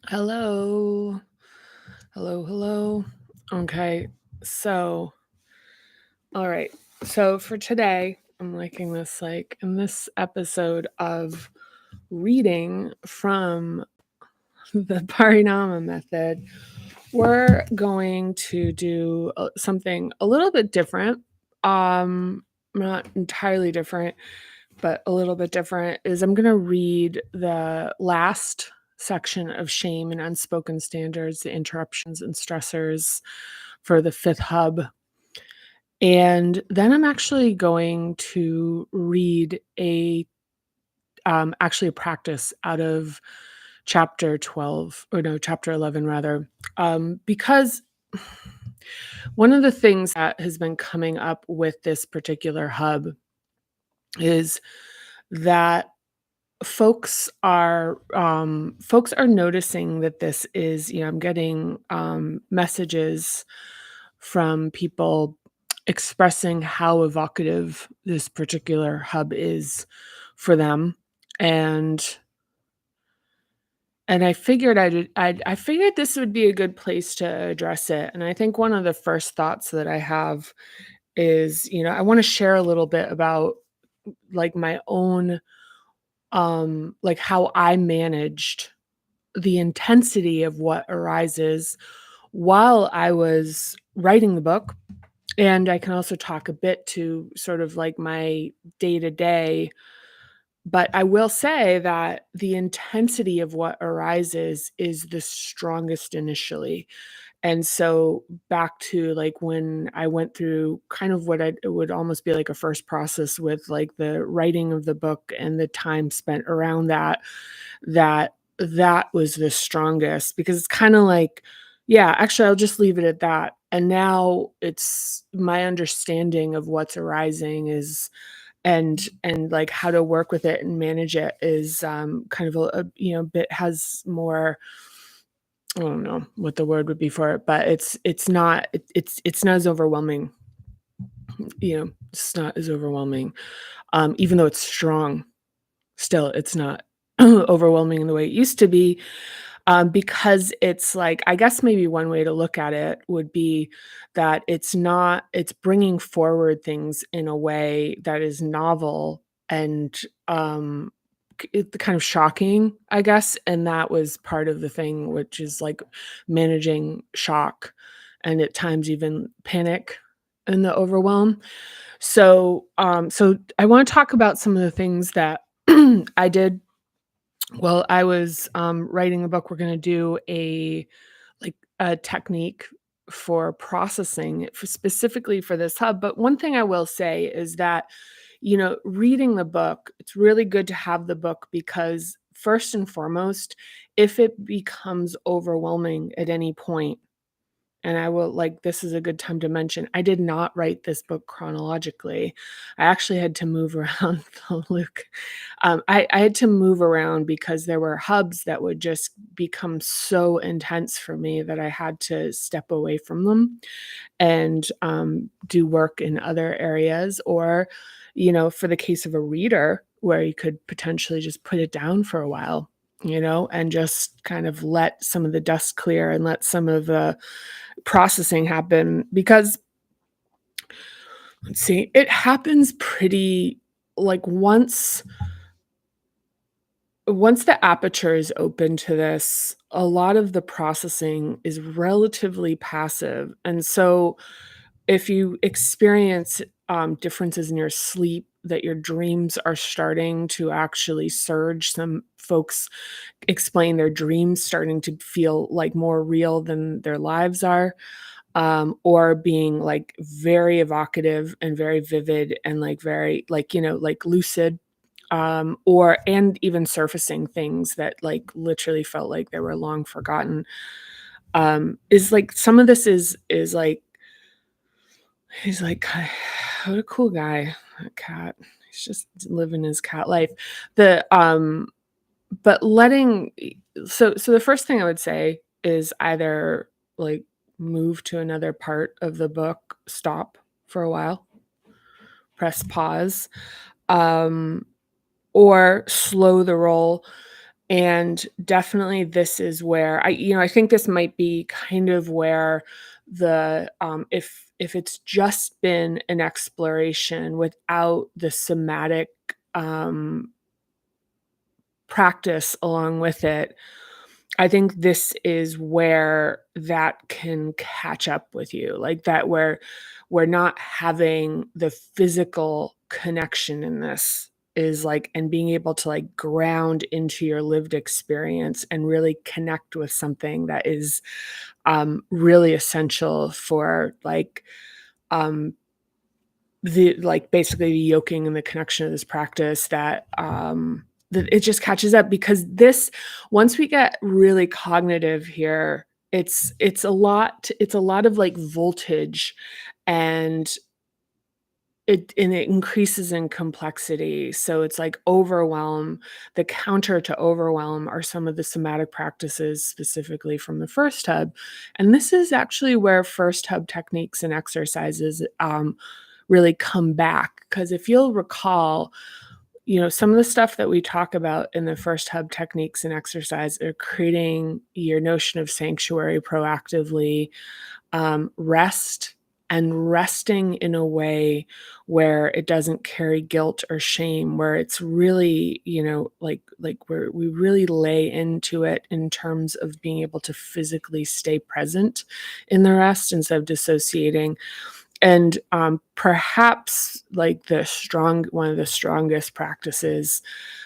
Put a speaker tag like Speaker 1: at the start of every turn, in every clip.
Speaker 1: Hello. Hello. Okay. So, all right. So for today, I'm liking this in this episode of reading from the Parinama method, we're going to do something a little bit different. Not entirely different, but a little bit different is I'm going to read the last section of Shame and Unspoken Standards, the interruptions and stressors for the fifth hub. And then I'm actually going to read actually a practice out of chapter 12, or no, chapter 11 rather, because one of the things that has been coming up with this particular hub is that folks are noticing that this is, I'm getting messages from people expressing how evocative this particular hub is for them. And I figured I figured this would be a good place to address it. And I think one of the first thoughts that I have is, I want to share a little bit about my own how I managed the intensity of what arises while I was writing the book. And I can also talk a bit to sort of my day to day. But I will say that the intensity of what arises is the strongest initially. And so back to when I went through kind of it would almost be like a first process with the writing of the book and the time spent around that was the strongest, because it's kind of yeah, actually I'll just leave it at that. And now it's my understanding of what's arising is and how to work with it and manage it is kind of a bit has more. I don't know what the word would be for it, but it's not as overwhelming. It's not as overwhelming. Even though it's strong, still it's not overwhelming in the way it used to be. Because it's I guess maybe one way to look at it would be that it's bringing forward things in a way that is novel and kind of shocking, I guess. And that was part of the thing, which is managing shock and at times even panic and the overwhelm. So I want to talk about some of the things that I did while I was writing the book. We're going to do a technique for processing specifically for this hub. But one thing I will say is that, reading the book, it's really good to have the book, because first and foremost, if it becomes overwhelming at any point, and I will this is a good time to mention, I did not write this book chronologically. I actually had to move around, Luke. I had to move around because there were hubs that would just become so intense for me that I had to step away from them and do work in other areas. Or, for the case of a reader, where you could potentially just put it down for a while, and just kind of let some of the dust clear and let some of the processing happen. Because let's see, it happens pretty once the aperture is open to this, a lot of the processing is relatively passive. And so if you experience differences in your sleep, that your dreams are starting to actually surge, some folks explain their dreams starting to feel more real than their lives are, or being very evocative and very vivid and very lucid, or and even surfacing things that literally felt like they were long forgotten. Is some of this is he's what a cool guy, that cat. He's just living his cat life. The but letting so the first thing I would say is either move to another part of the book, stop for a while, press pause, um, or slow the roll. And definitely this is where I think this might be kind of where if it's just been an exploration without the somatic, um, practice along with it, I think this is where that can catch up with you, like, that where we're not having the physical connection in this is, like, and being able to, like, ground into your lived experience and really connect with something that is, really essential for, like, um, basically the yoking and the connection of this practice that it just catches up because this once we get really cognitive here, it's a lot of, like, voltage, and it increases in complexity, so it's like overwhelm. The counter to overwhelm are some of the somatic practices specifically from the first hub, and this is actually where first hub techniques and exercises, really come back. Because if you'll recall, some of the stuff that we talk about in the first hub techniques and exercise are creating your notion of sanctuary proactively, rest and resting in a way where it doesn't carry guilt or shame, where it's really, like where we really lay into it in terms of being able to physically stay present in the rest instead of dissociating. And, perhaps, like, the strong one of the strongest practices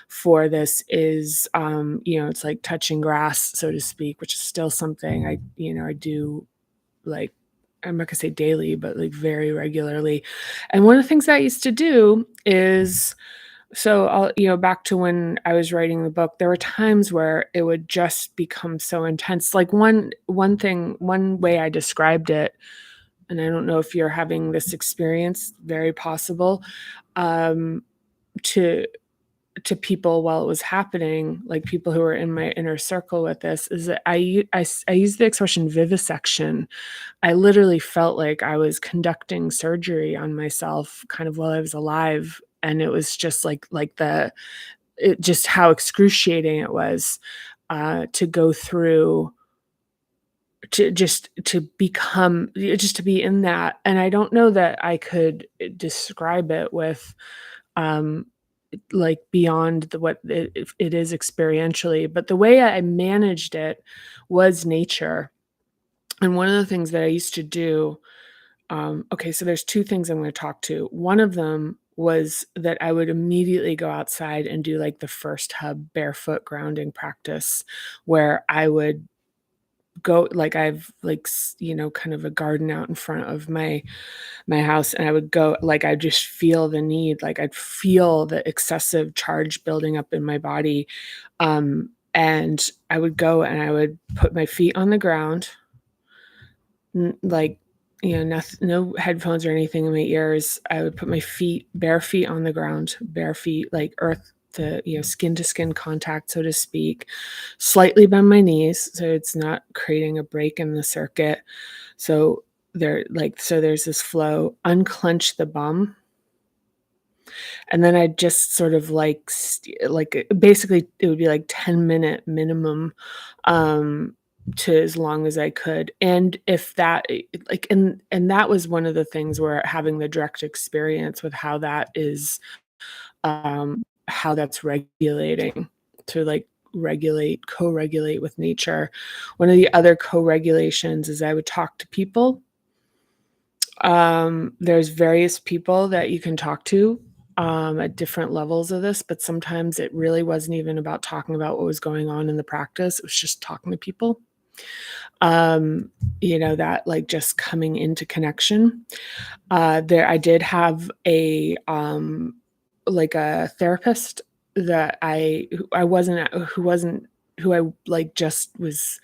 Speaker 1: for this is, it's like touching grass, so to speak, which is still something I do, like, I'm not gonna say daily, but, like, very regularly. And one of the things I used to do is back to when I was writing the book, there were times where it would just become so intense. Like, one way I described it, and I don't know if you're having this experience, very possible, um, to people while it was happening, like people who were in my inner circle with this, is that I use the expression vivisection. I literally felt like I was conducting surgery on myself kind of while I was alive, and it was just just how excruciating it was, to go through to become just to be in that, and I don't know that I could, describe it with, um, like, beyond what it is experientially, but the way I managed it was nature, and one of the things that I used to do, okay, so there's 2 things I'm gonna talk to. One of them was that I would immediately go outside and do, like, the first hub barefoot grounding practice, where I would go like I've like kind of a garden out in front of my house, and I would go, like, I just feel the need, like I'd feel the excessive charge building up in my body, and I would go and I would put my feet on the ground, like, no headphones or anything in my ears. I would put my bare feet on the ground, bare feet, like earth to, skin to skin contact, so to speak, slightly bend my knees so it's not creating a break in the circuit. So there's this flow, unclench the bum, and then I just sort of basically it would be like 10-minute minimum, to as long as I could. And if that like and that was one of the things where having the direct experience with how that's regulating to, like, co-regulate with nature. One of the other co-regulations is I would talk to people. There's various people that you can talk to, at different levels of this, but sometimes it really wasn't even about talking about what was going on in the practice. It was just talking to people. Um, that, like, just coming into connection. There I did have like a therapist that who I, like, just was.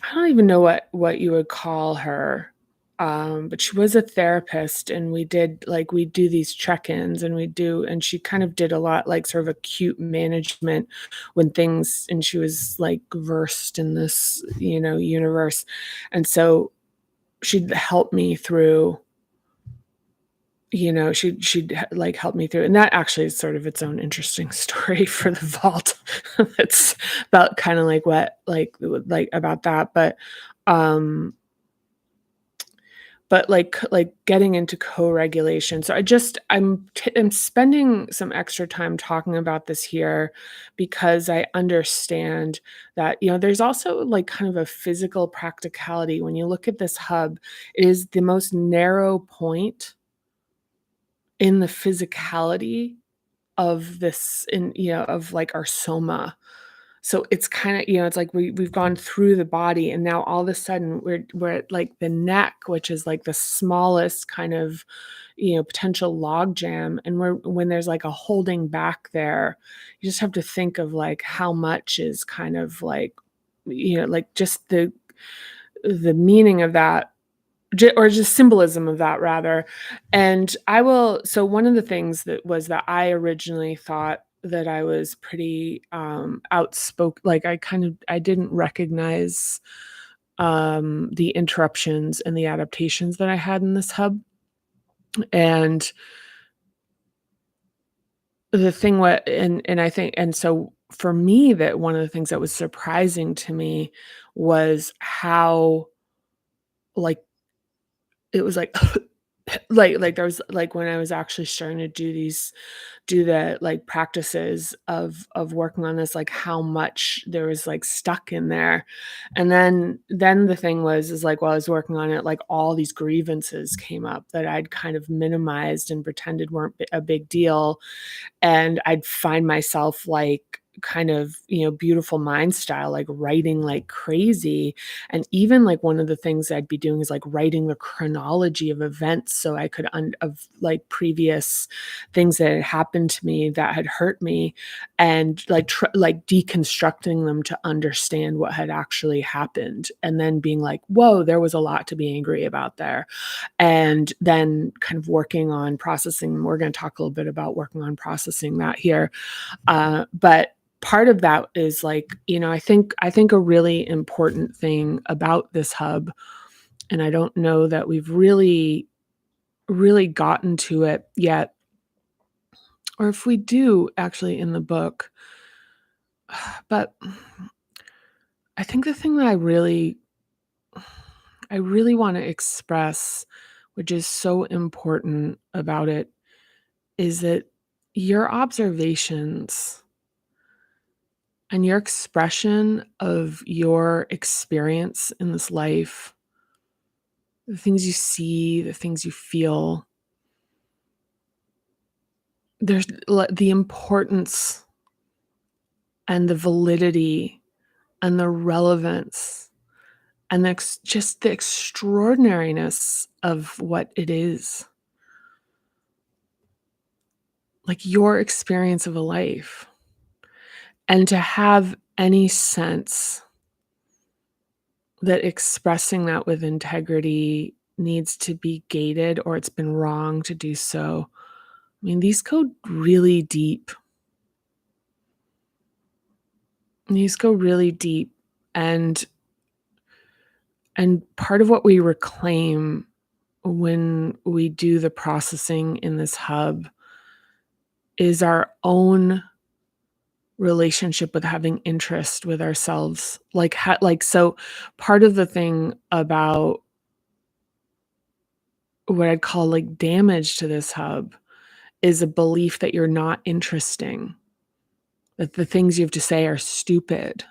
Speaker 1: I don't even know what you would call her, but she was a therapist, and we do these check-ins, and she kind of did a lot, like, sort of acute management and she was, like, versed in this, universe, and so she'd help me through she'd like help me through, and that actually is sort of its own interesting story for the vault. It's about kind of like what like about that, um but like getting into co-regulation. So I'm spending some extra time talking about this here because I understand that, there's also like kind of a physical practicality. When you look at this hub, it is the most narrow point in the physicality of this of like our soma. So it's kinda, it's like we've gone through the body, and now all of a sudden we're at like the neck, which is like the smallest kind of, potential log jam, and when there's like a holding back there, you just have to think of like how much is kind of like, like just the meaning of that, or just symbolism of that rather. And I will so one of the things that was that I originally thought that I was pretty, outspoken, like, I didn't recognize, the interruptions and the adaptations that I had in this hub, and the thing what and I think and so for me, that one of the things that was surprising to me was how, like, it was like like, there was like, when I was actually starting to do the, like, practices of working on this, like, how much there was, like, stuck in there, and then the thing was is, like, while I was working on it, like, all these grievances came up that I'd kind of minimized and pretended weren't a big deal, and I'd find myself, like, kind of, beautiful mind style, like, writing like crazy, and even, like, one of the things I'd be doing is, like, writing the chronology of events so I could of, like, previous things that had happened to me that had hurt me, and, like, like, deconstructing them to understand what had actually happened, and then being like, "Whoa, there was a lot to be angry about there." And then kind of working on processing. We're gonna talk a little bit about working on processing that here. But part of that is like, I think a really important thing about this hub, and I don't know that we've really gotten to it yet, or if we do actually in the book, but I think the thing that I really want to express, which is so important about it, is that your observations and your expression of your experience in this life, the things you see, the things you feel, the importance and the validity and the relevance and just the extraordinariness of what it is, like your experience of a life. And to have any sense that expressing that with integrity needs to be gated, or it's been wrong to do so. I mean, these go really deep. These go really deep. And part of what we reclaim when we do the processing in this hub is our own relationship with having interest with ourselves. So part of the thing about what I'd call like damage to this hub is a belief that you're not interesting, that the things you have to say are stupid.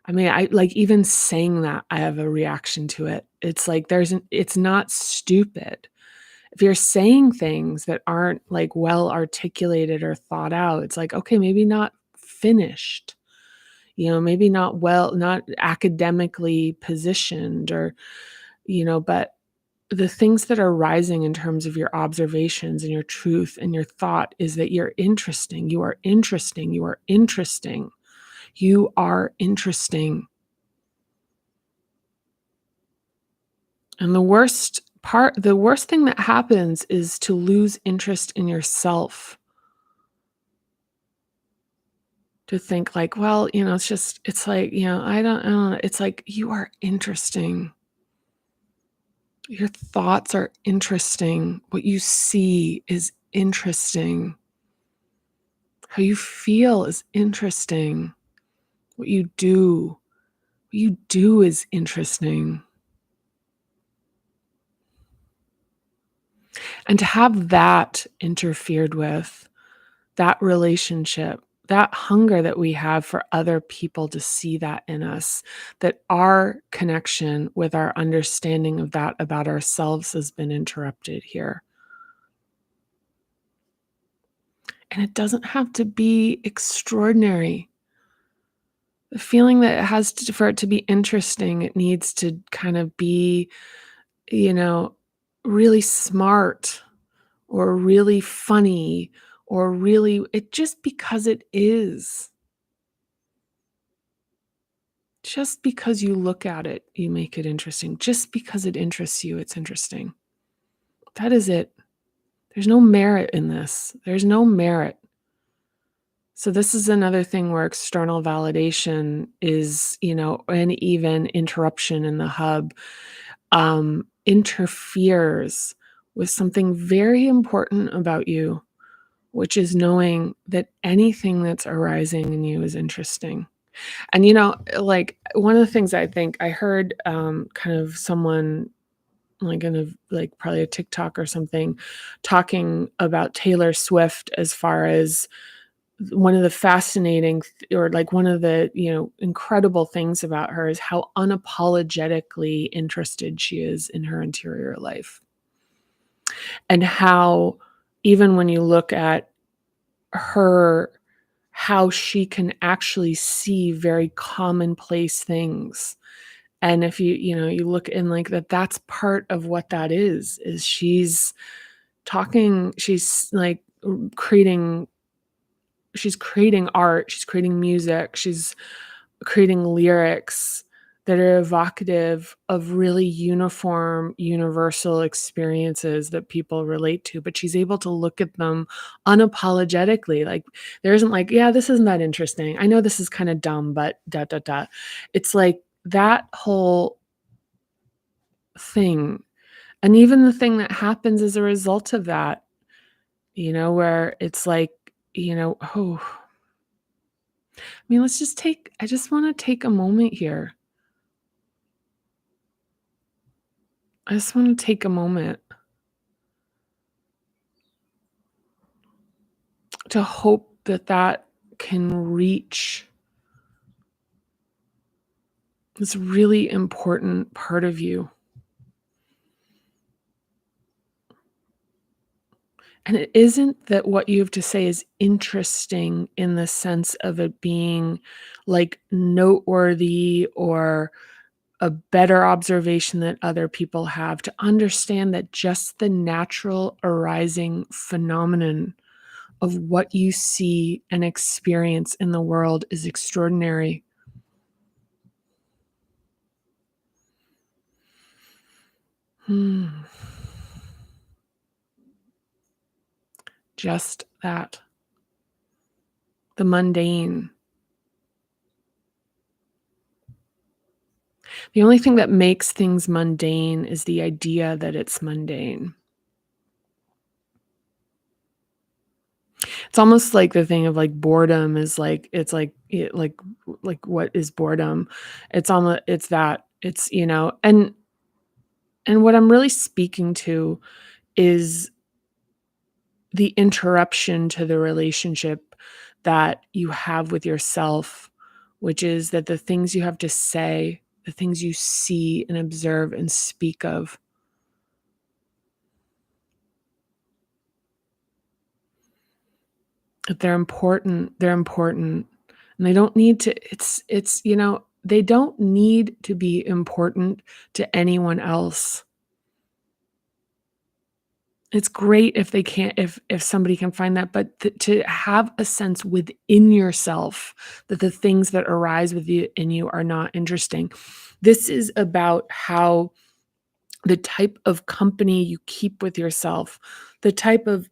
Speaker 1: I mean, I like even saying that, I have a reaction to it. It's like it's not stupid. If you're saying things that aren't like well articulated or thought out, it's like, okay, maybe not finished, maybe not academically positioned, or, but the things that are rising in terms of your observations and your truth and your thought is that you're interesting. You are interesting. You are interesting. You are interesting. And the worst thing that happens is to lose interest in yourself. To think like, well, it's like, I don't know. It's like, you are interesting. Your thoughts are interesting. What you see is interesting. How you feel is interesting. What you do is interesting. And to have that interfered with, that relationship, that hunger that we have for other people to see that in us, that our connection with our understanding of that about ourselves has been interrupted here. And it doesn't have to be extraordinary. The feeling that it has to, for it to be interesting, it needs to kind of be, you know, really smart or really funny or really, it just because it is. Just because you look at it, you make it interesting. Just because it interests you, it's interesting. That is it. There's no merit in this. There's no merit. So this is another thing where external validation is, and even interruption in the hub interferes with something very important about you, which is knowing that anything that's arising in you is interesting. And, like, one of the things I think I heard, kind of someone, like, in a like, probably a TikTok or something, talking about Taylor Swift as far as one of the fascinating or, like, one of the, incredible things about her is how unapologetically interested she is in her interior life. And how even when you look at her, how she can actually see very commonplace things. And if you look in like that, that's part of what that is she's like creating, she's creating art, she's creating music, she's creating lyrics that are evocative of really uniform, universal experiences that people relate to, but she's able to look at them unapologetically. Like, there isn't like, yeah, this isn't that interesting. I know this is kind of dumb, but da da da. It's like that whole thing. And even the thing that happens as a result of that, where it's like, oh, I mean, I just want to take a moment here. I just want to take a moment to hope that that can reach this really important part of you. And it isn't that what you have to say is interesting in the sense of it being like noteworthy or a better observation that other people have, to understand that just the natural arising phenomenon of what you see and experience in the world is extraordinary. Hmm. Just that. The mundane. The only thing that makes things mundane is the idea that it's mundane. It's almost like the thing of like boredom is like, it's like like what is boredom? It's that. It's, and what I'm really speaking to is the interruption to the relationship that you have with yourself, which is that the things you have to say, the things you see and observe and speak of, that they're important. They're important. And they don't need to, they don't need to be important to anyone else. It's great if they can't, if somebody can find that, but to have a sense within yourself that the things that arise in you are not interesting. This is about how the type of company you keep with yourself, the type of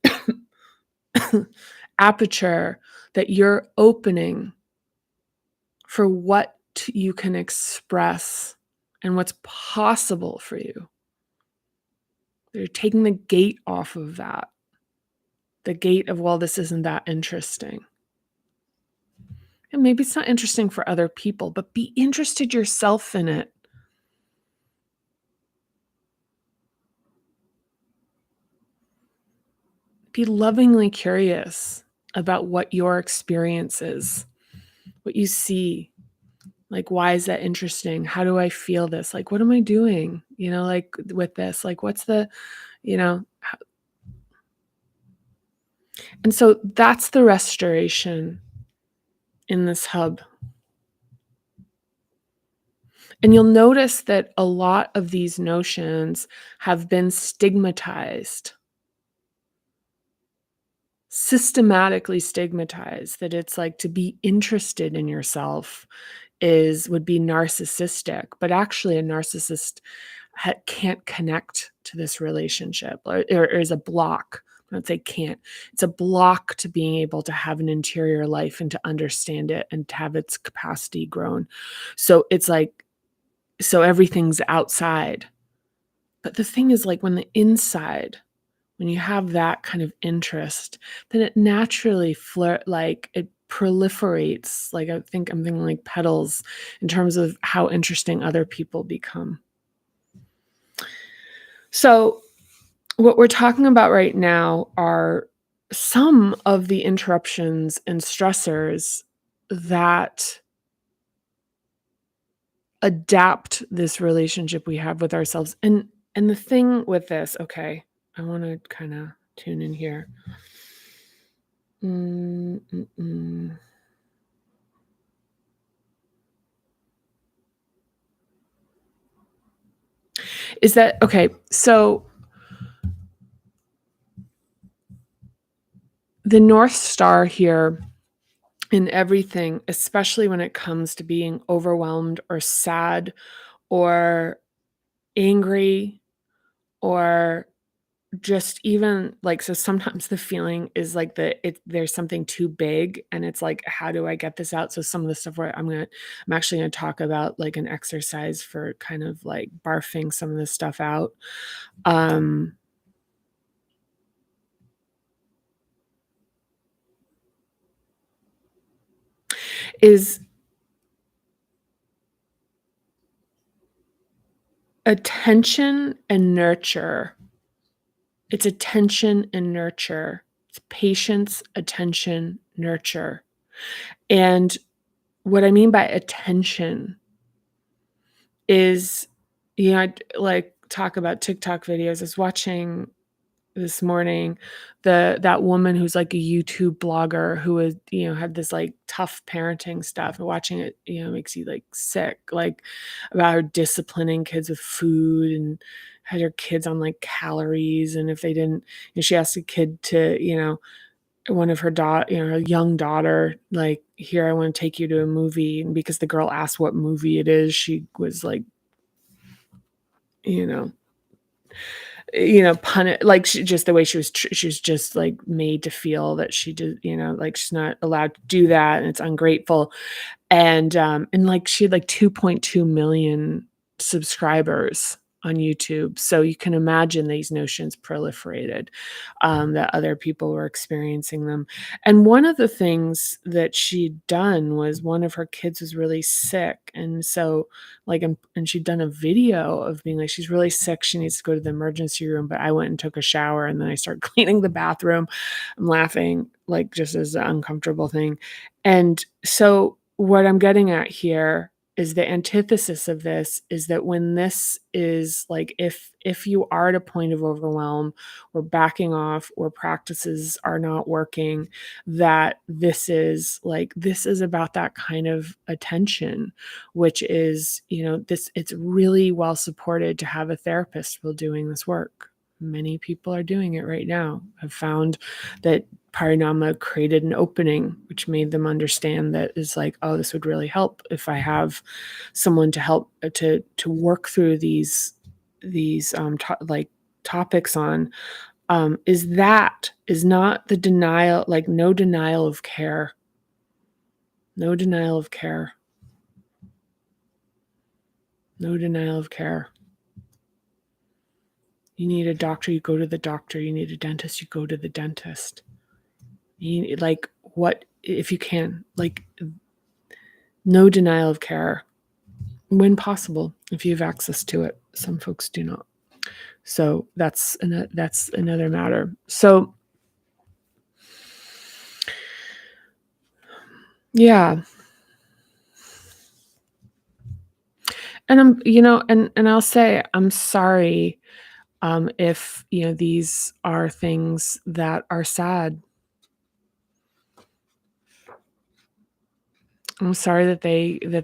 Speaker 1: aperture that you're opening for what you can express and what's possible for you. They're taking the gate off of that. The gate of, well, this isn't that interesting. And maybe it's not interesting for other people, but be interested yourself in it. Be lovingly curious about what your experience is, what you see. Like, why is that interesting? How do I feel this? Like, what am I doing? Like with this, like, what's the, you know, and so that's the restoration in this hub. And you'll notice that a lot of these notions have been stigmatized, systematically stigmatized, that it's like to be interested in yourself would be narcissistic, but actually a narcissist can't connect to this relationship, or is a block. I don't say can't. It's a block to being able to have an interior life and to understand it and to have its capacity grown. So it's like, so everything's outside. But the thing is, like, when the inside, when you have that kind of interest, then it naturally like it proliferates. Like, I'm thinking like petals in terms of how interesting other people become. So what we're talking about right now are some of the interruptions and stressors that adapt this relationship we have with ourselves. And the thing with this, okay, I want to kind of tune in here. Is that okay? So the North Star here in everything, especially when it comes to being overwhelmed or sad or angry or just even like, so sometimes the feeling is like there's something too big and it's like, how do I get this out? So some of the stuff where I'm actually gonna talk about like an exercise for kind of like barfing some of this stuff out. Um is attention and nurture. It's attention and nurture. It's patience, attention, nurture. And what I mean by attention is, I like talk about TikTok videos. I was watching this morning that woman who's like a YouTube blogger who was, had this like tough parenting stuff, and watching it, makes you like sick, like about her disciplining kids with food and had her kids on like calories. And if they didn't, she asked a kid to, one of her daughter, her young daughter, like, here, I want to take you to a movie. And because the girl asked what movie it is, she was like, you know, like, she just, the way she was just like made to feel that she did, like she's not allowed to do that and it's ungrateful. And like she had like 2.2 million subscribers on YouTube. So you can imagine these notions proliferated, that other people were experiencing them. And one of the things that she'd done was, one of her kids was really sick. And so like, and she'd done a video of being like, she's really sick, she needs to go to the emergency room. But I went and took a shower and then I started cleaning the bathroom. I'm laughing, like, just as an uncomfortable thing. And so what I'm getting at here is the antithesis of this is that when this is like, if you are at a point of overwhelm or backing off or practices are not working, that this is about that kind of attention, which is, it's really well supported to have a therapist while doing this work. Many people are doing it right now. I've found that Parinama created an opening, which made them understand that is like, oh, this would really help if I have someone to help to work through these topics on. Is not the denial, like no denial of care, no denial of care, no denial of care. You need a doctor, you go to the doctor. You need a dentist, you go to the dentist. You like what if you can, like no denial of care when possible if you have access to it. Some folks do not. So that's another matter. So yeah. And and I'll say I'm sorry if these are things that are sad. I'm sorry that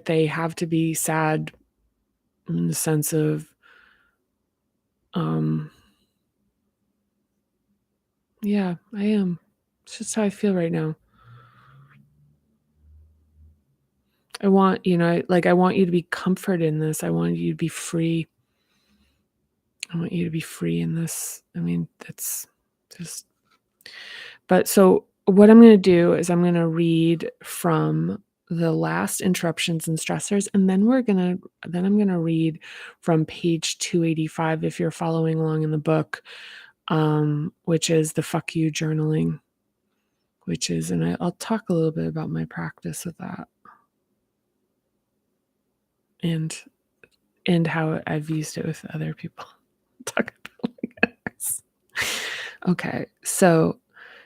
Speaker 1: they have to be sad in the sense of um yeah, I am. It's just how I feel right now. I want, I want you to be comforted in this. I want you to be free. I want you to be free in this. I mean, that's just, but so what I'm going to do is I'm going to read from the last interruptions and stressors, and then I'm going to read from page 285 if you're following along in the book, which is the fuck you journaling, and I'll talk a little bit about my practice with that and how I've used it with other people. Talk about this. Okay, so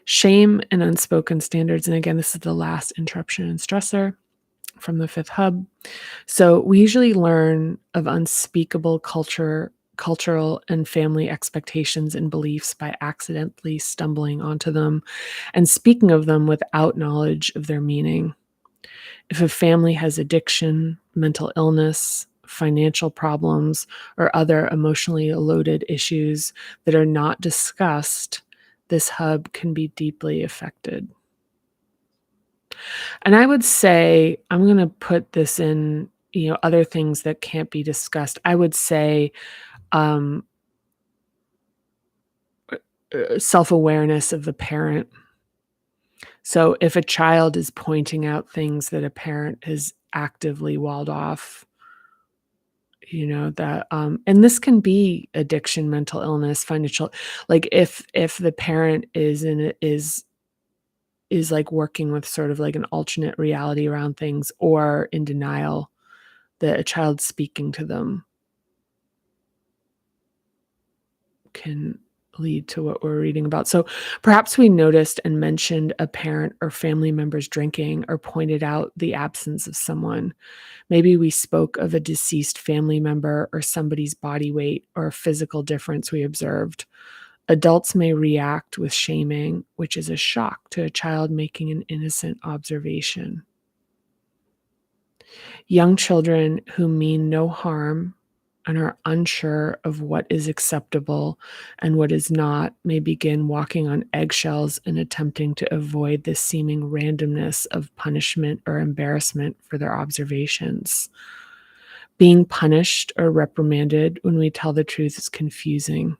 Speaker 1: shame and unspoken standards. And again, this is the last interruption and stressor from the fifth hub. So we usually learn of unspeakable cultural and family expectations and beliefs by accidentally stumbling onto them and speaking of them without knowledge of their meaning. If a family has addiction, mental illness, financial problems, or other emotionally loaded issues that are not discussed, this hub can be deeply affected. And I would say, I'm going to put this in, other things that can't be discussed. I would say self-awareness of the parent. So if a child is pointing out things that a parent has actively walled off, that and this can be addiction, mental illness, financial, like if the parent is like working with sort of like an alternate reality around things or in denial that a child speaking to them can lead to what we're reading about. So perhaps we noticed and mentioned a parent or family member's drinking or pointed out the absence of someone. Maybe we spoke of a deceased family member or somebody's body weight or a physical difference we observed. Adults may react with shaming, which is a shock to a child making an innocent observation. Young children who mean no harm and are unsure of what is acceptable and what is not may begin walking on eggshells and attempting to avoid the seeming randomness of punishment or embarrassment for their observations. Being punished or reprimanded when we tell the truth is confusing,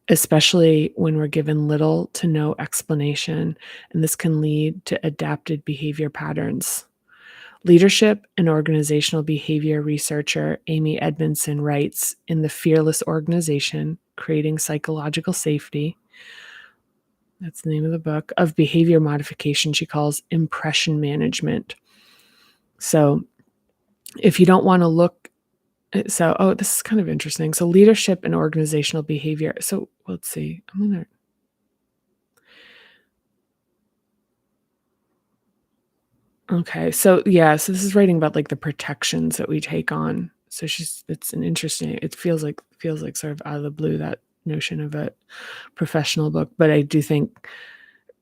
Speaker 1: especially when we're given little to no explanation, and this can lead to adapted behavior patterns. Leadership and organizational behavior researcher Amy Edmondson writes in The Fearless Organization, Creating Psychological Safety, that's the name of the book, of behavior modification she calls impression management. So if you don't want to look, this is kind of interesting. So leadership and organizational behavior. So let's see, okay. So this is writing about like the protections that we take on. So it feels like sort of out of the blue, that notion of a professional book. But I do think,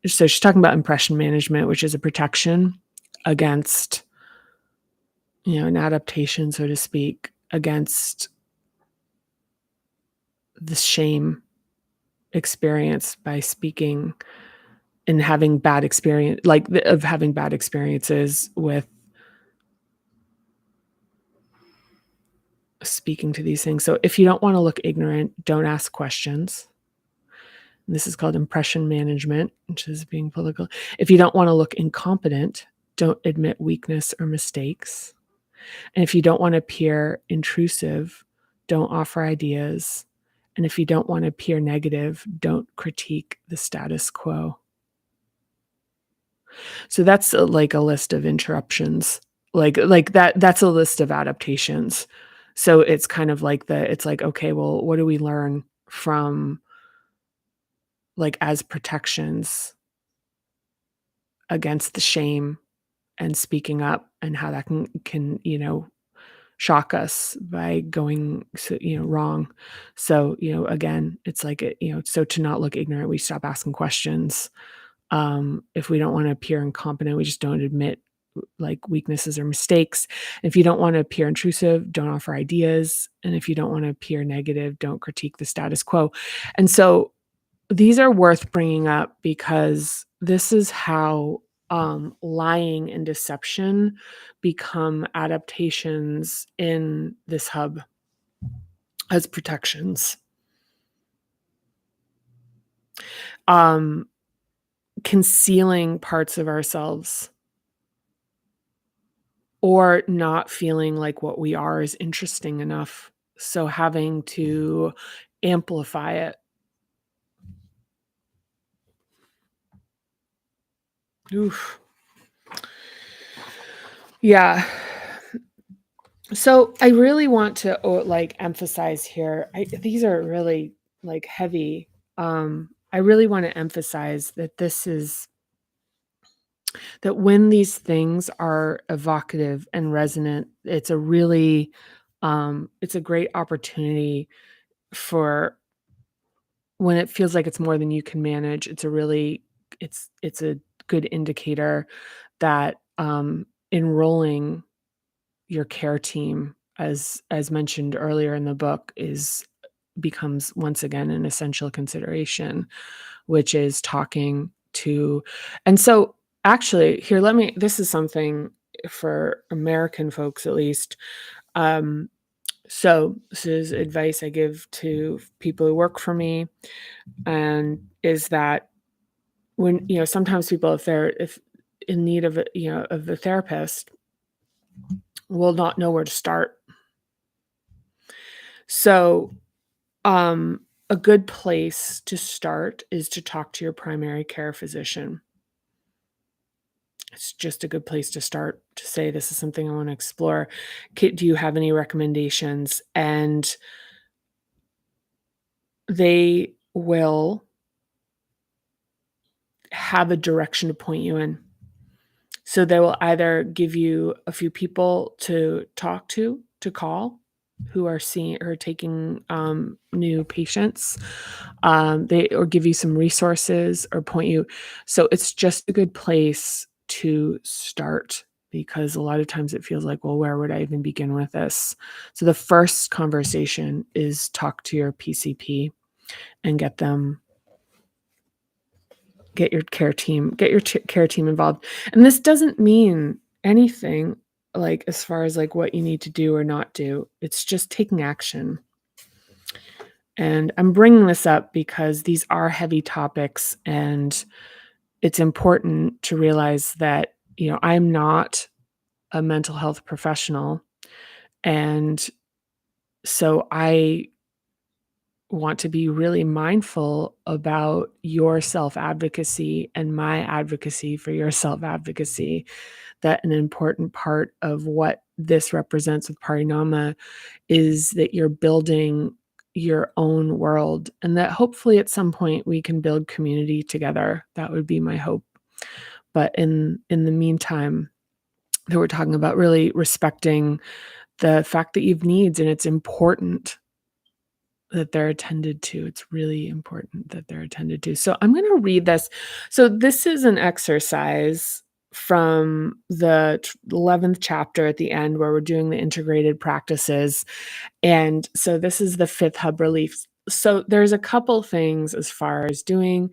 Speaker 1: so she's talking about impression management, which is a protection against, an adaptation, so to speak, against the shame experience by speaking and having bad experience, having bad experiences with speaking to these things. So if you don't want to look ignorant, don't ask questions. And this is called impression management, which is being political. If you don't want to look incompetent, don't admit weakness or mistakes. And if you don't want to appear intrusive, don't offer ideas. And if you don't want to appear negative, don't critique the status quo. So that's like a list of interruptions. Like that's a list of adaptations. So it's kind of like it's like, okay, well, what do we learn from like as protections against the shame and speaking up and how that can shock us by going wrong. So, again, it's like so to not look ignorant, we stop asking questions. If we don't want to appear incompetent, we just don't admit like weaknesses or mistakes. If you don't want to appear intrusive, don't offer ideas. And if you don't want to appear negative, don't critique the status quo. And so these are worth bringing up because this is how lying and deception become adaptations in this hub as protections. Um, Concealing parts of ourselves or not feeling like what we are is interesting enough. So having to amplify it. Oof. Yeah. So I really want to like emphasize here. These are really like heavy. I really want to emphasize that that when these things are evocative and resonant, it's a great opportunity for when it feels like it's more than you can manage. It's a good indicator that enrolling your care team, as mentioned earlier in the book, is becomes once again an essential consideration, which is talking to. And so actually here, this is something for American folks at least. um so this is advice I give to people who work for me, and is that when sometimes people, if in need of a therapist, will not know where to start. So a good place to start is to talk to your primary care physician. It's just a good place to start to say, this is something I want to explore. Do you have any recommendations? And they will have a direction to point you in. So they will either give you a few people to talk to call, who are seeing or taking new patients. They or give you some resources or point you. So it's just a good place to start, because a lot of times it feels like, well, where would I even begin with this? So the first conversation is talk to your PCP and get your care team involved. And this doesn't mean anything like as far as like what you need to do or not do. It's just taking action. And I'm bringing this up because these are heavy topics, and it's important to realize that, I'm not a mental health professional. And so I want to be really mindful about your self advocacy and my advocacy for your self advocacy. That an important part of what this represents with Parinama is that you're building your own world, and that hopefully at some point we can build community together. That would be my hope. But in the meantime, that we're talking about really respecting the fact that you have needs, and it's important that they're attended to. It's really important that they're attended to. So I'm going to read this. So this is an exercise from the 11th chapter at the end, where we're doing the integrated practices. And so this is the fifth hub release. So there's a couple things as far as doing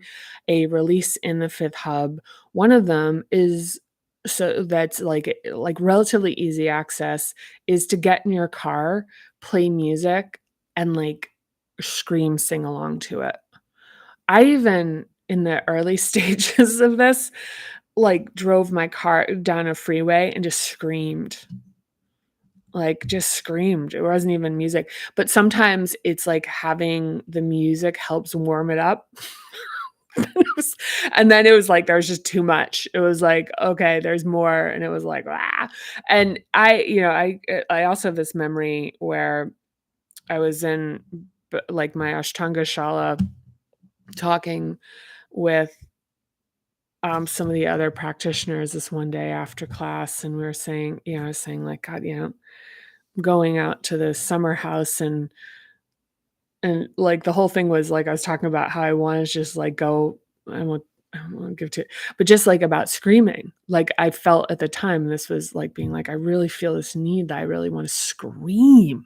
Speaker 1: a release in the fifth hub. One of them is, so that's like relatively easy access, is to get in your car, play music, and like scream, sing along to it. I even in the early stages of this, like drove my car down a freeway and just screamed. like, just screamed. It wasn't even music, but sometimes it's like having the music helps warm it up. It was and then it was like there was just too much. It was like, "Okay, there's more," and it was like, "Ah." And I also have this memory where I was in like, my Ashtanga shala talking with, some of the other practitioners this one day after class, and we were saying I was saying, like, "God, going out to the summer house and, like, the whole thing was, like, I was talking about how I wanna just, like, go I won't give to but just, like, about screaming. Like, I felt at the time, this was, like, being like, I really feel this need that I really wanna scream.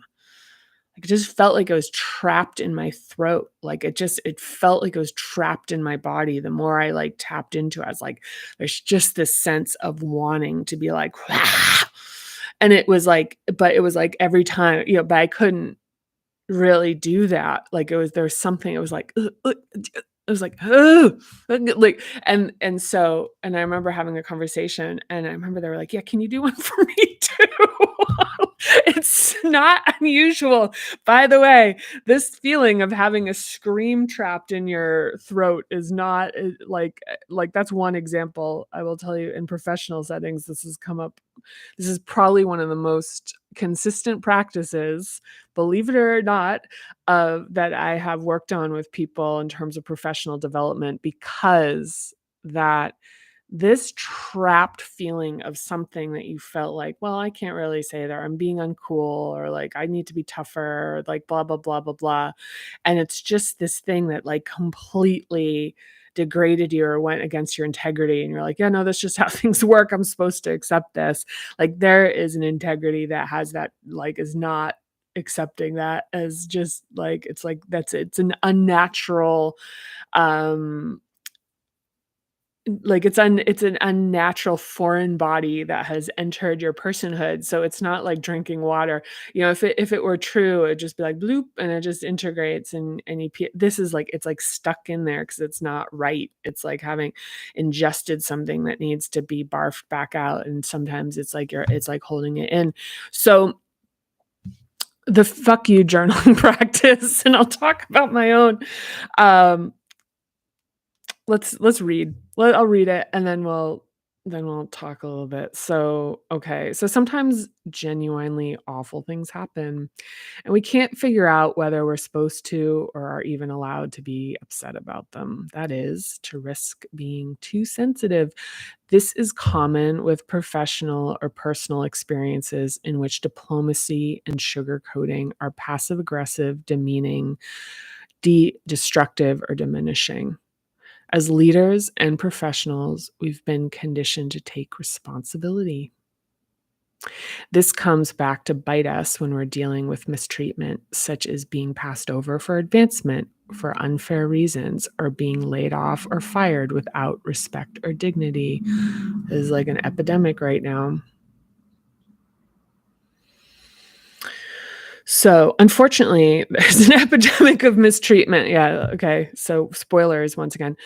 Speaker 1: Like, it just felt like it was trapped in my throat. Like, it felt like it was trapped in my body. The more I, like, tapped into it, I was like, there's just this sense of wanting to be like, and it was like but it was like every time, but I couldn't really do that. Like, there was something it was like, it was like, "Ugh," like, and I remember having a conversation, and I remember they were like, "Yeah, can you do one for me too?" It's not unusual. By the way, this feeling of having a scream trapped in your throat is not, like, that's one example. I will tell you in professional settings, this has come up. This is probably one of the most consistent practices, believe it or not, that I have worked on with people in terms of professional development because that this trapped feeling of something that you felt like, "Well, I can't really say that, or I'm being uncool," or like, "I need to be tougher," or like, blah, blah, blah, blah, blah, and it's just this thing that, like, completely degraded you or went against your integrity, and you're like, "Yeah, no, that's just how things work. I'm supposed to accept this." Like, there is an integrity that has that, like, is not accepting that as just, like it's like it's an unnatural, um like, it's an unnatural foreign body that has entered your personhood, so it's not like drinking water. If it were true, it'd just be like bloop, and it just integrates and this is like it's like stuck in there because it's not right. It's like having ingested something that needs to be barfed back out, and sometimes it's like holding it in. So, the fuck you journaling practice, and I'll talk about my own, um let's read. I'll read it and then we'll talk a little bit. So, okay. So sometimes genuinely awful things happen and we can't figure out whether we're supposed to or are even allowed to be upset about them. That is to risk being too sensitive. This is common with professional or personal experiences in which diplomacy and sugarcoating are passive aggressive, demeaning, destructive, or diminishing. As leaders and professionals, we've been conditioned to take responsibility. This comes back to bite us when we're dealing with mistreatment, such as being passed over for advancement for unfair reasons, or being laid off or fired without respect or dignity. This is like an epidemic right now. So, unfortunately, there's an epidemic of mistreatment. Yeah, okay. So, spoilers once again.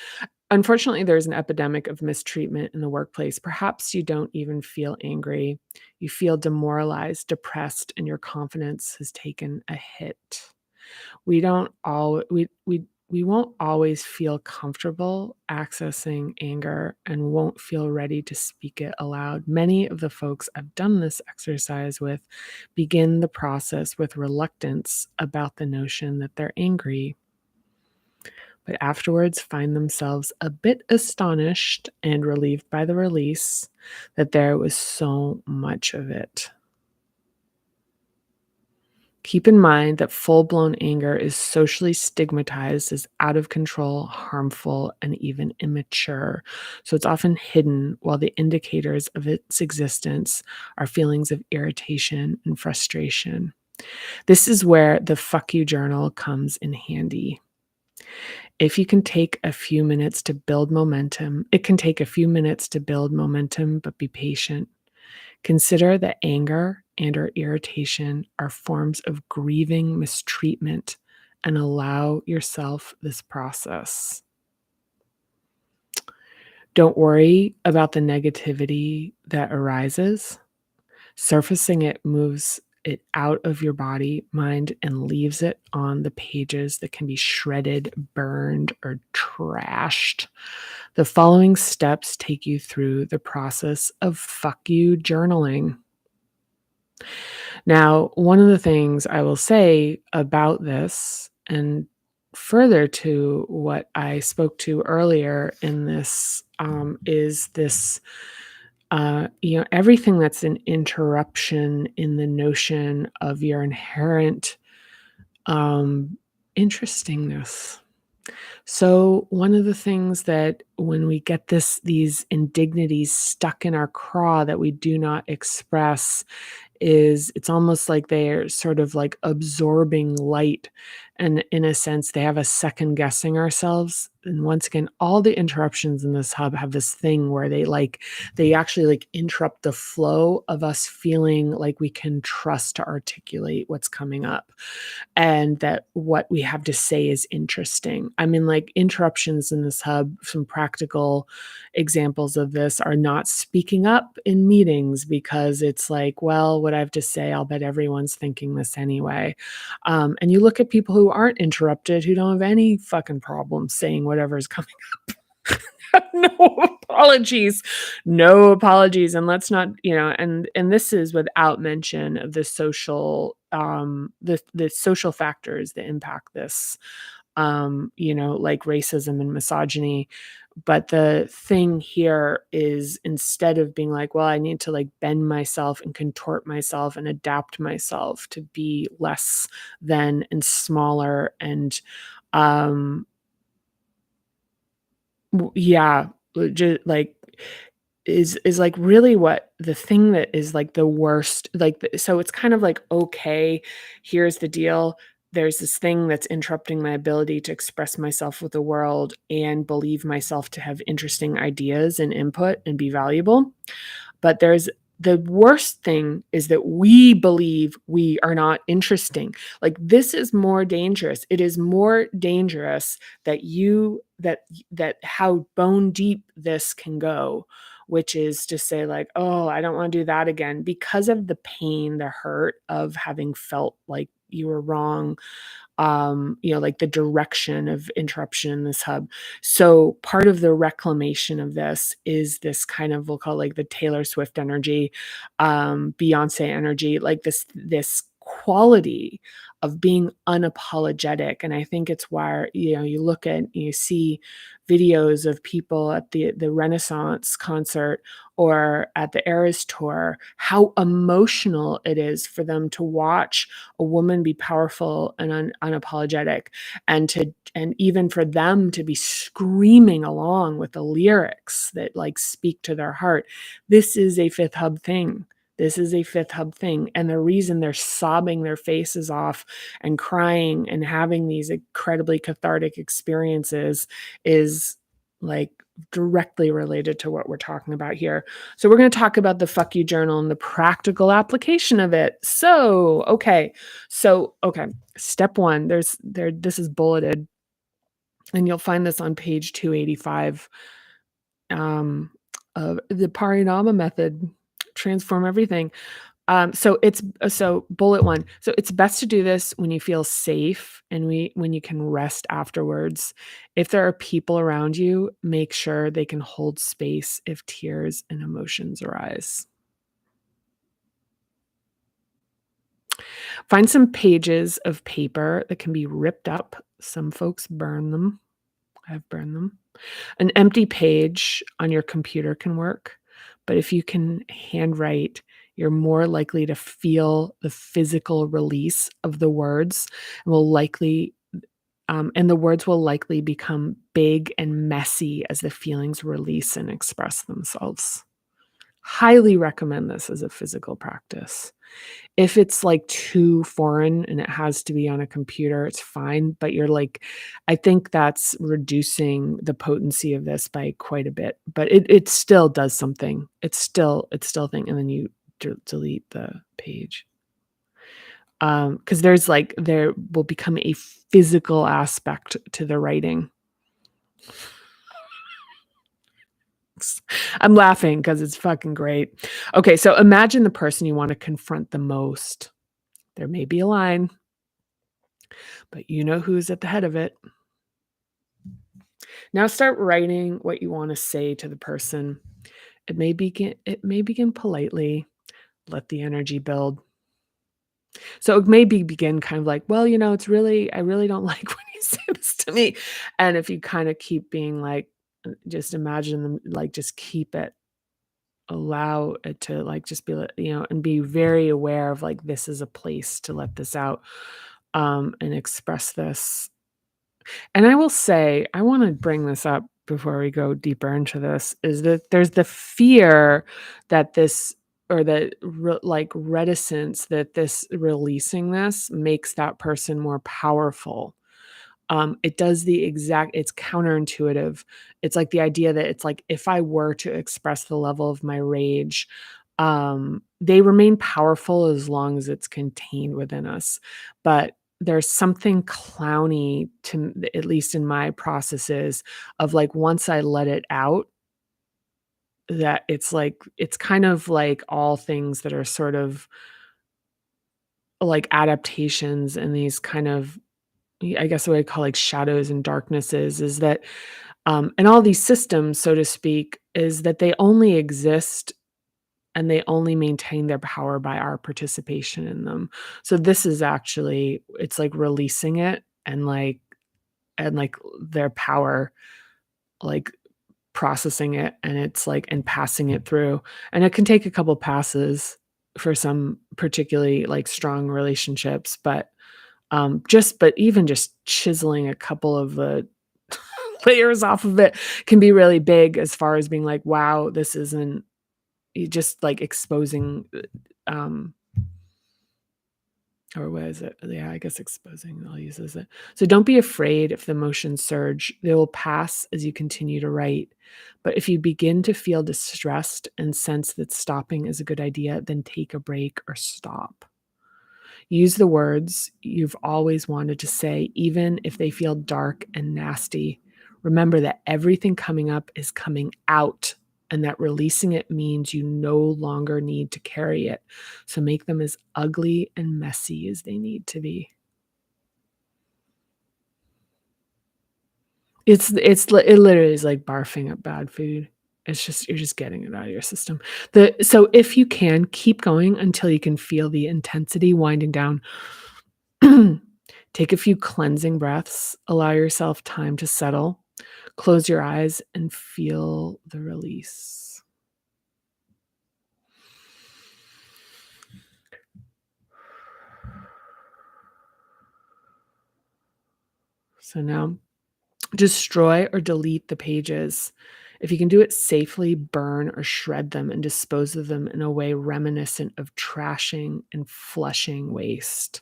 Speaker 1: Unfortunately, there's an epidemic of mistreatment in the workplace. Perhaps you don't even feel angry. You feel demoralized, depressed, and your confidence has taken a hit. We don't all we won't always feel comfortable accessing anger and won't feel ready to speak it aloud. Many of the folks I've done this exercise with begin the process with reluctance about the notion that they're angry, but afterwards find themselves a bit astonished and relieved by the release that there was so much of it. Keep in mind that full blown anger is socially stigmatized as out of control, harmful, and even immature. So it's often hidden, while the indicators of its existence are feelings of irritation and frustration. This is where the fuck you journal comes in handy. If you can take a few minutes to build momentum, it can take a few minutes to build momentum, but be patient. Consider that anger and or irritation are forms of grieving mistreatment and allow yourself this process. Don't worry about the negativity that arises. Surfacing it moves it out of your body, mind, and leaves it on the pages that can be shredded, burned, or trashed. The following steps take you through the process of fuck you journaling. Now, one of the things I will say about this, and further to what I spoke to earlier in this, is this, everything that's an interruption in the notion of your inherent interestingness. So one of the things that when we get these indignities stuck in our craw that we do not express is it's almost like they're sort of like absorbing light, and in a sense they have a second guessing ourselves. And once again, all the interruptions in this hub have this thing where they actually like interrupt the flow of us feeling like we can trust to articulate what's coming up and that what we have to say is interesting. I mean, like interruptions in this hub, some practical examples of this are not speaking up in meetings because it's like, well, what I have to say, I'll bet everyone's thinking this anyway. And you look at people who aren't interrupted, who don't have any fucking problem saying whatever's coming up. No apologies. No apologies. And let's not, and this is without mention of the social the social factors that impact this, like racism and misogyny. But the thing here is instead of being like, well, I need to like bend myself and contort myself and adapt myself to be less than and smaller and um yeah, like is like really what the thing that is like the worst, like so it's kind of like, okay, here's the deal. There's this thing that's interrupting my ability to express myself with the world and believe myself to have interesting ideas and input and be valuable. But there's the worst thing is that we believe we are not interesting. Like this is more dangerous. It is more dangerous that that how bone deep this can go, which is to say like, oh, I don't want to do that again because of the pain, the hurt of having felt like you were wrong, like the direction of interruption in this hub. So part of the reclamation of this is this kind of, we'll call it like the Taylor Swift energy, Beyonce energy, like this quality of being unapologetic. And I think it's why, you see videos of people at the Renaissance concert or at the Eras tour, how emotional it is for them to watch a woman be powerful and unapologetic, and even for them to be screaming along with the lyrics that like speak to their heart. This is a fifth hub thing. This is a fifth hub thing. And the reason they're sobbing their faces off and crying and having these incredibly cathartic experiences is like directly related to what we're talking about here. So we're going to talk about the fuck you journal and the practical application of it. So, okay. Step 1, this is bulleted and you'll find this on page 285 of the Parinama method, transform everything. So bullet 1. So it's best to do this when you feel safe and when you can rest afterwards. If there are people around you, make sure they can hold space if tears and emotions arise. Find some pages of paper that can be ripped up. Some folks burn them. I've burned them. An empty page on your computer can work, but if you can handwrite, you're more likely to feel the physical release of the words and the words will likely become big and messy as the feelings release and express themselves. Highly recommend this as a physical practice. If it's like too foreign and it has to be on a computer, it's fine. But I think that's reducing the potency of this by quite a bit. But it still does something. It's still a thing. And then you delete the page. Because there will become a physical aspect to the writing. I'm laughing because it's fucking great. Okay, so imagine the person you want to confront the most. There may be a line, but you know who's at the head of it. Now start writing what you wanna say to the person. It may begin politely, let the energy build. So it may begin kind of like, "Well, it's really I really don't like when you say this to me." And if you kinda keep being like, just imagine them, like, just keep it, allow it to, like, just be like, and be very aware of, like, this is a place to let this out, and express this. And I will say, I wanna bring this up before we go deeper into this, is that there's the fear that this, or the like, reticence that this releasing this makes that person more powerful. It does the exact it's counterintuitive. It's like the idea that it's like, if I were to express the level of my rage, they remain powerful as long as it's contained within us. But there's something clowny to at least in my processes of, like, once I let it out, that it's like it's kind of like all things that are sort of like adaptations and these kind of, I guess what I call, like, shadows and darknesses, is that, and all these systems, so to speak, is that they only exist and they only maintain their power by our participation in them. So this is actually, it's like releasing it, and like their power, like processing it, and it's like, and passing it through. And it can take a couple passes for some particularly, like, strong relationships, but but even just chiseling a couple of the layers off of it can be really big, as far as being like, wow, this isn't, you just like exposing, um, or what is it? Yeah, I guess exposing, I'll use as it. So don't be afraid if the emotions surge. They will pass as you continue to write. But if you begin to feel distressed and sense that stopping is a good idea, then take a break or stop. Use the words you've always wanted to say, even if they feel dark and nasty. Remember that everything coming up is coming out, and that releasing it means you no longer need to carry it. So make them as ugly and messy as they need to be. It literally is like barfing up bad food. It's just, you're just getting it out of your system. So if you can, keep going until you can feel the intensity winding down. Take a few cleansing breaths, allow yourself time to settle, close your eyes, and feel the release. So now, destroy or delete the pages. If you can do it safely, burn or shred them and dispose of them in a way reminiscent of trashing and flushing waste.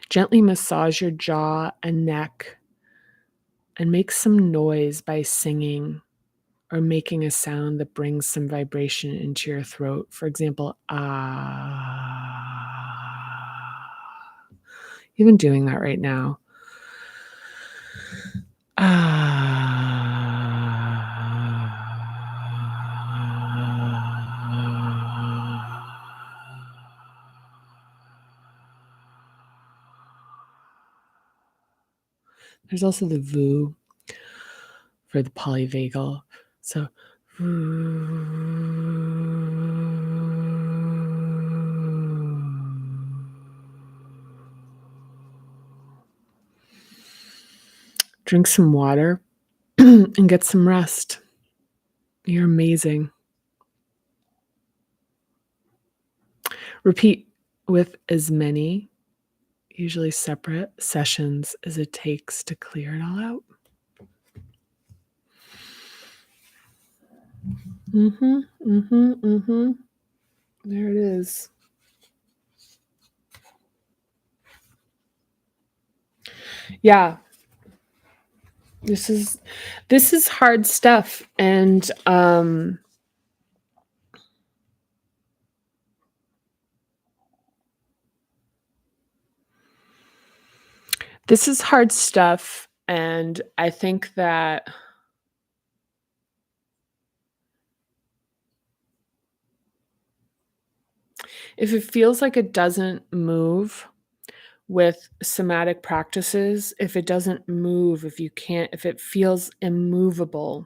Speaker 1: Gently massage your jaw and neck and make some noise by singing or making a sound that brings some vibration into your throat. For example, ah. Even doing that right now. Ah. There's also the VU for the polyvagal. So drink some water and get some rest. You're amazing. Repeat with as many, usually separate sessions, as it takes to clear it all out. Mhm, mhm, mhm. There it is. Yeah. This is hard stuff, and this is hard stuff, and I think that If it feels like it doesn't move with somatic practices, if it doesn't move, if it feels immovable,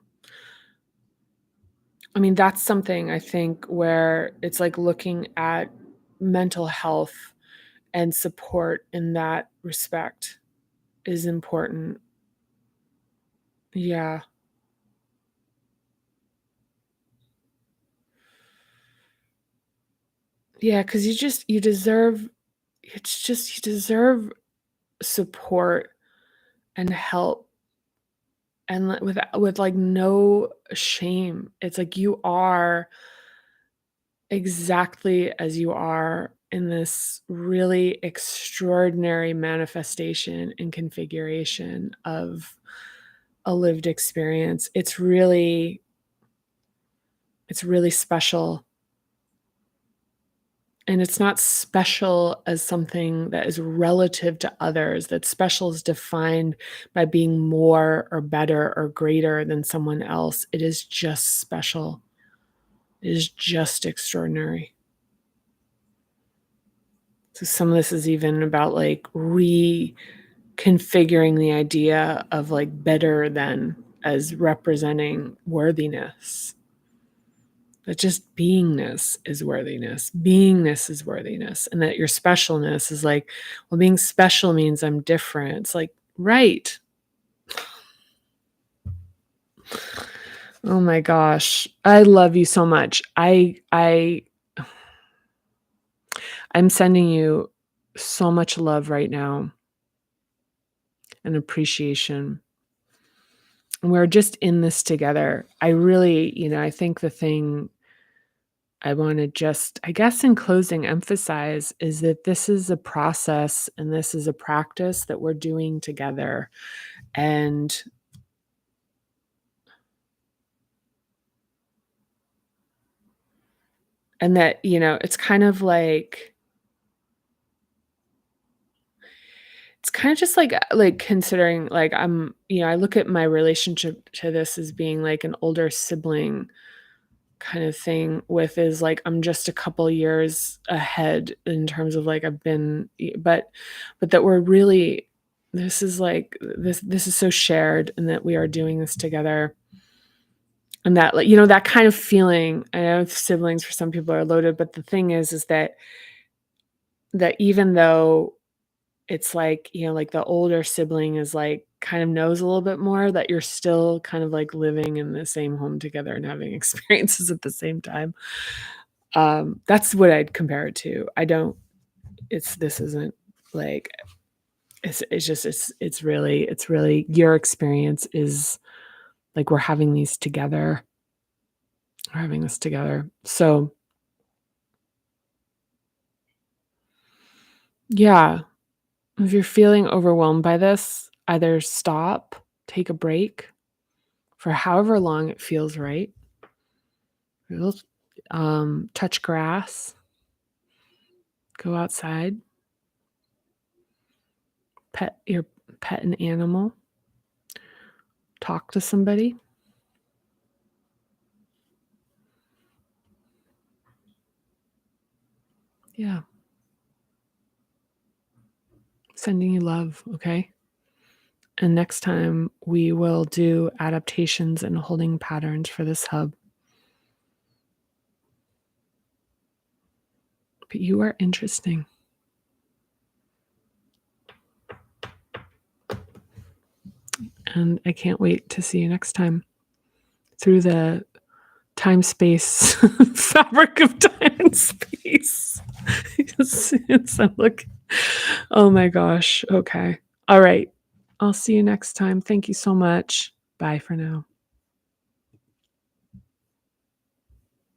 Speaker 1: I mean, that's something I think where it's like looking at mental health and support in that respect is important. Yeah. Yeah, 'cause you deserve support and help and with like no shame. It's like you are exactly as you are in this really extraordinary manifestation and configuration of a lived experience. It's really special. And it's not special as something that is relative to others, that special is defined by being more or better or greater than someone else. It is just special. It is just extraordinary. So some of this is even about like reconfiguring the idea of like better than as representing worthiness. That just beingness is worthiness. Beingness is worthiness. And that your specialness is like, well, being special means I'm different. It's like, right. Oh my gosh. I love you so much. I'm sending you so much love right now and appreciation. And we're just in this together. I really, I think the thing I want to just, I guess, in closing, emphasize is that this is a process and this is a practice that we're doing together. And that, it's kind of just like considering like I look at my relationship to this as being like an older sibling kind of thing with is like I'm just a couple years ahead in terms of like I've been but that we're really this is like this is so shared and that we are doing this together and that like that kind of feeling. I know siblings for some people are loaded, but the thing is that even though it's like like the older sibling is like kind of knows a little bit more, that you're still kind of like living in the same home together and having experiences at the same time. That's what I'd compare it to. I don't it's this isn't like it's just it's really your experience is like we're having these together. We're having this together. So, yeah, if you're feeling overwhelmed by this, either stop, take a break for however long it feels right. Touch grass, go outside, pet your pet an animal, talk to somebody. Yeah. Sending you love, okay? And next time we will do adaptations and holding patterns for this hub. But you are interesting. And I can't wait to see you next time through the time space fabric of time and space. Oh my gosh. Okay. All right. I'll see you next time. Thank you so much. Bye for now.